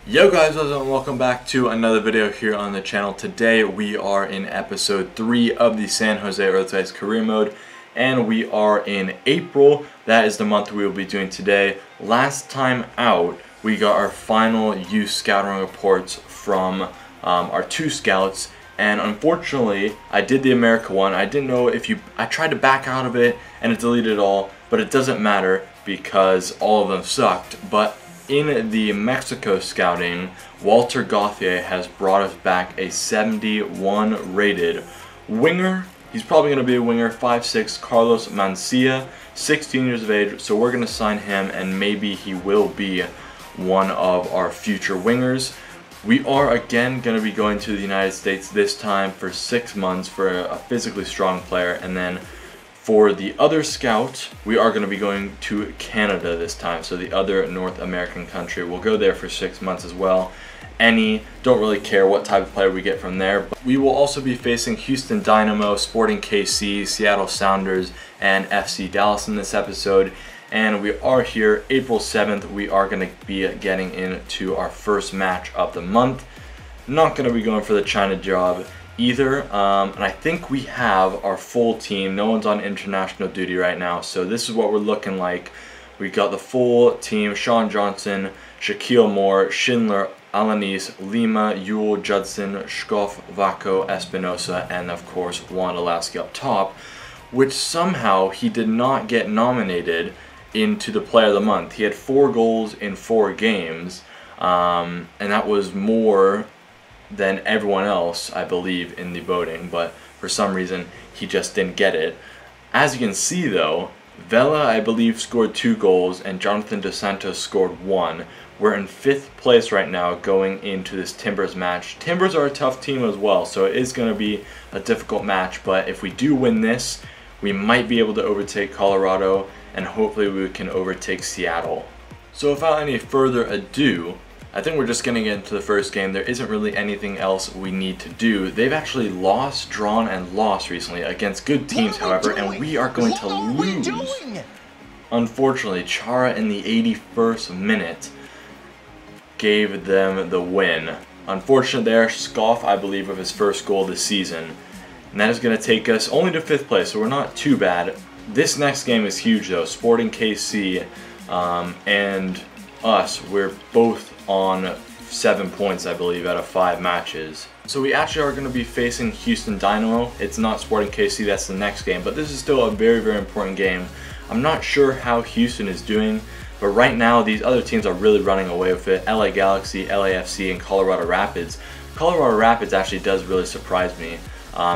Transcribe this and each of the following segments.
Yo guys, what's up and welcome back to another video here on the channel. Today we are in episode 3 of the San Jose Earthquakes career mode, and we are in April. That is the month we will be doing today. Last time out we got our final youth scouting reports from our 2 scouts, and unfortunately I did the America one. I didn't know if I tried to back out of it and it deleted it all, but it doesn't matter because all of them sucked. But in the Mexico scouting, Walter Gauthier has brought us back a 71 rated winger. He's probably going to be a winger, 5'6", Carlos Mancia, 16 years of age. So we're going to sign him, and maybe he will be one of our future wingers. We are again going to be going to the United States, this time for 6 months for a physically strong player, and then for the other scout, we are going to be going to Canada this time, so the other North American country. We'll go there for 6 months as well. Don't really care what type of player we get from there. But we will also be facing Houston Dynamo, Sporting KC, Seattle Sounders, and FC Dallas in this episode. And we are here April 7th. We are going to be getting into our first match of the month. Not going to be going for the China job either, and I think we have our full team. No one's on international duty right now, so this is what we're looking like. We got the full team: Sean Johnson, Shaquille Moore, Schindler, Alanis, Lima, Yule, Judson, Schkoff, Vaco, Espinosa, and of course Juan Lasky up top, which somehow he did not get nominated into the Player of the Month. He had 4 goals in 4 games, and that was more than everyone else, I believe, in the voting, but for some reason he just didn't get it. As you can see though, Vela, I believe, scored 2 goals and Jonathan Dos Santos scored 1. We're in 5th place right now going into this Timbers match. Timbers are a tough team as well, so it is going to be a difficult match, but if we do win this, we might be able to overtake Colorado, and hopefully we can overtake Seattle. So without any further ado, I think we're just going to get into the first game. There isn't really anything else we need to do. They've actually lost, drawn, and lost recently against good teams, however, and we are going to lose. Unfortunately, Chara in the 81st minute gave them the win. Unfortunate there, Schkoff, I believe, with his first goal this season. And that is going to take us only to 5th place, so we're not too bad. This next game is huge though. Sporting KC and us, we're both on 7 points, I believe, out of 5 matches. So we actually are going to be facing Houston Dynamo. It's not Sporting KC, that's the next game, but this is still a very, very important game. I'm not sure how Houston is doing, but right now these other teams are really running away with it. LA Galaxy, LAFC, and Colorado Rapids. Colorado Rapids actually does really surprise me.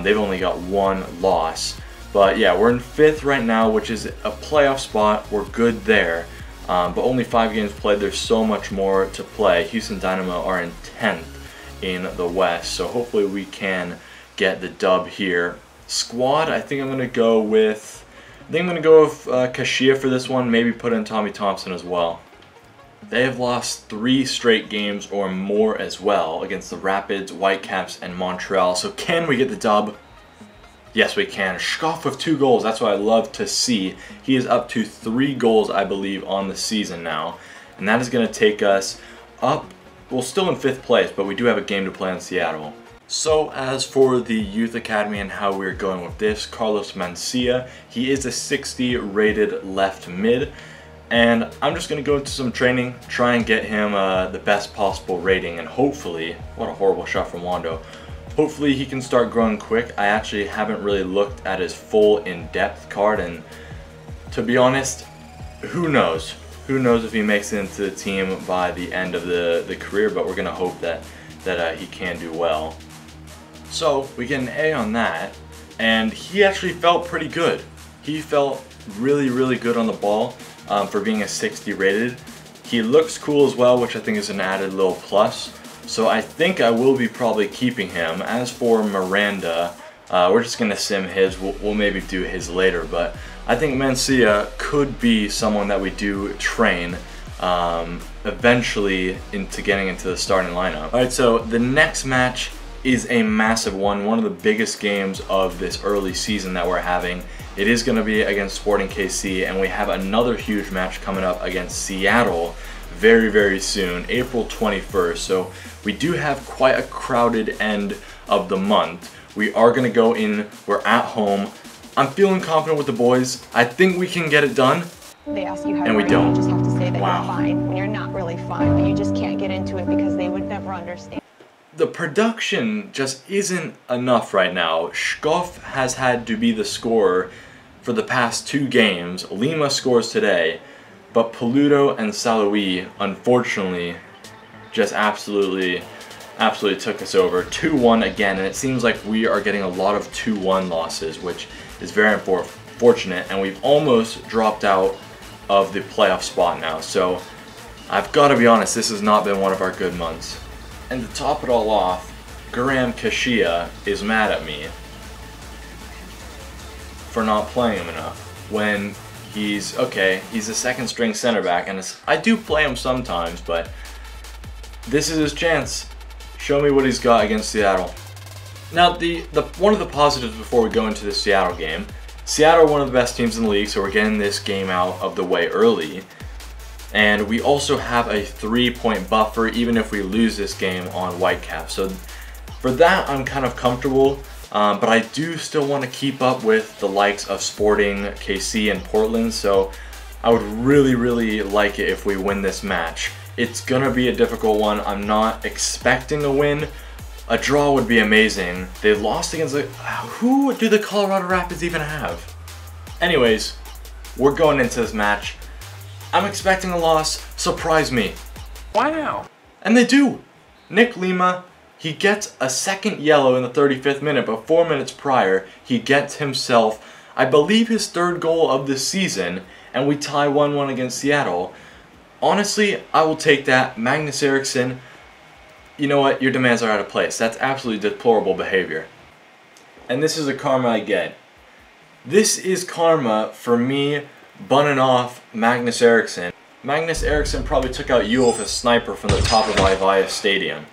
They've only got 1 loss. But yeah, we're in 5th right now, which is a playoff spot. We're good there. But only 5 games played. There's so much more to play. Houston Dynamo are in 10th in the West, so hopefully we can get the dub here. Squad, I think I'm going to go with Kashia for this one. Maybe put in Tommy Thompson as well. They have lost 3 straight games or more as well against the Rapids, Whitecaps, and Montreal. So can we get the dub? Yes, we can. Schkoff with 2 goals. That's what I love to see. He is up to 3 goals, I believe, on the season now. And that is going to take us up. Well, still in 5th place, but we do have a game to play in Seattle. So as for the Youth Academy and how we're going with this, Carlos Mancia, he is a 60 rated left mid. And I'm just going to go into some training, try and get him the best possible rating. And hopefully, what a horrible shot from Wando. Hopefully he can start growing quick. I actually haven't really looked at his full in-depth card, and to be honest, who knows? Who knows if he makes it into the team by the end of the career, but we're going to hope that he can do well. So we get an A on that, and he actually felt pretty good. He felt really, really good on the ball for being a 60 rated. He looks cool as well, which I think is an added little plus. So I think I will be probably keeping him. As for Miranda, we're just going to sim his. We'll maybe do his later, but I think Mancia could be someone that we do train eventually into getting into the starting lineup. Alright, so the next match is a massive one of the biggest games of this early season that we're having. It is going to be against Sporting KC, and we have another huge match coming up against Seattle very, very soon, April 21st. So we do have quite a crowded end of the month. We are going to go in, we're at home. I'm feeling confident with the boys. I think we can get it done. They ask you how and we you don't. You just have to say that Wow. you're fine when you're not really fine, but you just can't get into it because they would never understand. The production just isn't enough right now. Shkoff has had to be the scorer for the past 2 games. Lima scores today, but Peludo and Saloui, unfortunately, just absolutely took us over. 2-1 again, and it seems like we are getting a lot of 2-1 losses, which is very unfortunate, and we've almost dropped out of the playoff spot now. So I've got to be honest, this has not been one of our good months. And to top it all off, Guram Kashia is mad at me for not playing him enough when he's a second string center back, and I do play him sometimes, but this is his chance. Show me what he's got against Seattle. Now, one of the positives before we go into the Seattle game, Seattle are one of the best teams in the league, so we're getting this game out of the way early. And we also have a 3-point buffer even if we lose this game on Whitecap. So for that, I'm kind of comfortable. But I do still want to keep up with the likes of Sporting, KC, and Portland. So I would really, really like it if we win this match. It's going to be a difficult one. I'm not expecting a win. A draw would be amazing. They lost against who do the Colorado Rapids even have? Anyways, we're going into this match. I'm expecting a loss. Surprise me. Wow. And they do. Nick Lima, he gets a second yellow in the 35th minute, but 4 minutes prior, he gets himself, I believe, his 3rd goal of the season, and we tie 1-1 against Seattle. Honestly, I will take that. Magnus Eriksson, you know what? Your demands are out of place. That's absolutely deplorable behavior. And this is the karma I get. This is karma for me bunning off Magnus Eriksson. Magnus Eriksson probably took out you with a sniper from the top of Ivaya Stadium.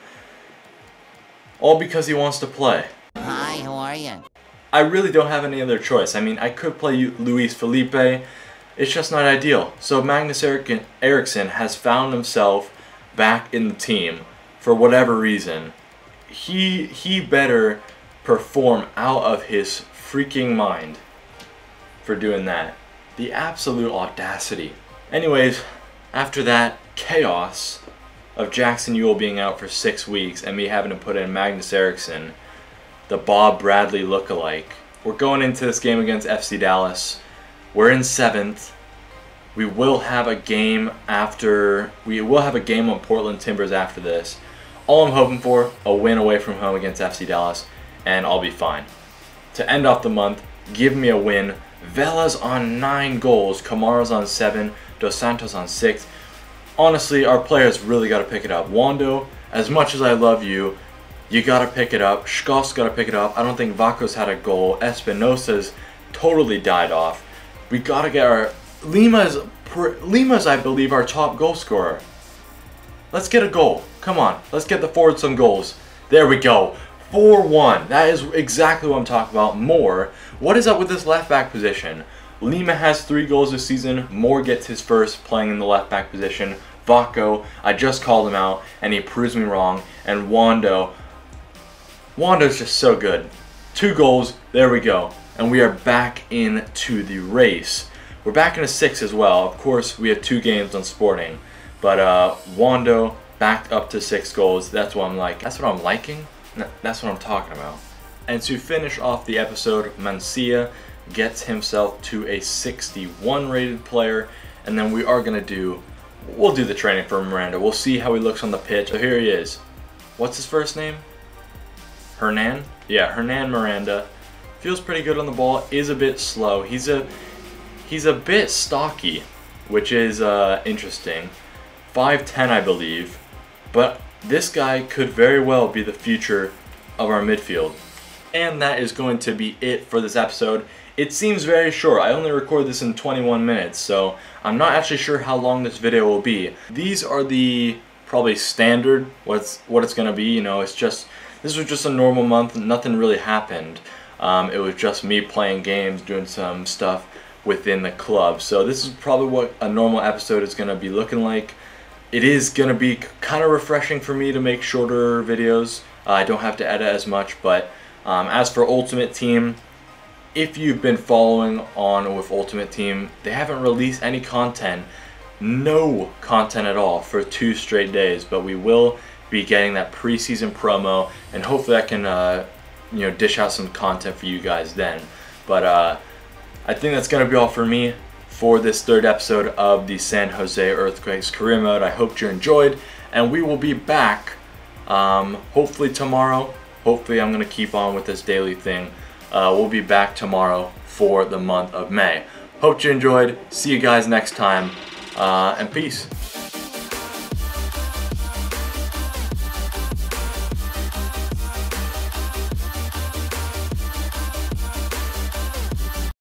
All because he wants to play. Hi, how are you? I really don't have any other choice. I mean, I could play Luis Felipe. It's just not ideal. So Magnus Eriksson has found himself back in the team for whatever reason. He better perform out of his freaking mind for doing that. The absolute audacity. Anyways, after that chaos of Jackson Ewell being out for 6 weeks and me having to put in Magnus Eriksson, the Bob Bradley lookalike, we're going into this game against FC Dallas. We're in 7th. We will have a game on Portland Timbers after this. All I'm hoping for, a win away from home against FC Dallas, and I'll be fine. To end off the month, give me a win. Vela's on 9 goals, Kamara's on 7, Dos Santos on 6. Honestly, our players really got to pick it up. Wando, as much as I love you, you got to pick it up. Shkoff's got to pick it up. I don't think Vaco's had a goal. Espinosa's totally died off. We got to get our... Lima's, I believe, our top goal scorer. Let's get a goal. Come on, let's get the forward some goals. There we go. 4-1. That is exactly what I'm talking about. More. What is up with this left back position? Lima has 3 goals this season. Moore gets his first playing in the left back position. Vaco, I just called him out and he proves me wrong. And Wando's just so good. 2 goals. There we go. And we are back into the race. We're back in a 6 as well. Of course, we have 2 games on Sporting. But Wando backed up to 6 goals. That's what I'm like. That's what I'm liking. That's what I'm talking about. And to finish off the episode, Mancia gets himself to a 61 rated player. And then we'll do the training for Miranda. We'll see how he looks on the pitch. So here he is. What's his first name? Hernan? Yeah, Hernan Miranda. Feels pretty good on the ball. Is a bit slow. He's a bit stocky, which is interesting. 5'10", I believe. But this guy could very well be the future of our midfield. And that is going to be it for this episode. It seems very short. I only recorded this in 21 minutes, so I'm not actually sure how long this video will be. These are the probably standard what it's going to be. You know, this was just a normal month. Nothing really happened. It was just me playing games, doing some stuff within the club. So this is probably what a normal episode is going to be looking like. it is gonna be kind of refreshing for me to make shorter videos. I don't have to edit as much, but as for Ultimate Team, if you've been following on with Ultimate Team, they haven't released any content, no content at all for 2 straight days, but we will be getting that preseason promo, and hopefully I can you know, dish out some content for you guys then. But I think that's gonna be all for me for this 3rd episode of the San Jose Earthquakes career mode. I hope you enjoyed, and we will be back hopefully tomorrow. Hopefully I'm gonna keep on with this daily thing. We'll be back tomorrow for the month of May. Hope you enjoyed. See you guys next time, and peace.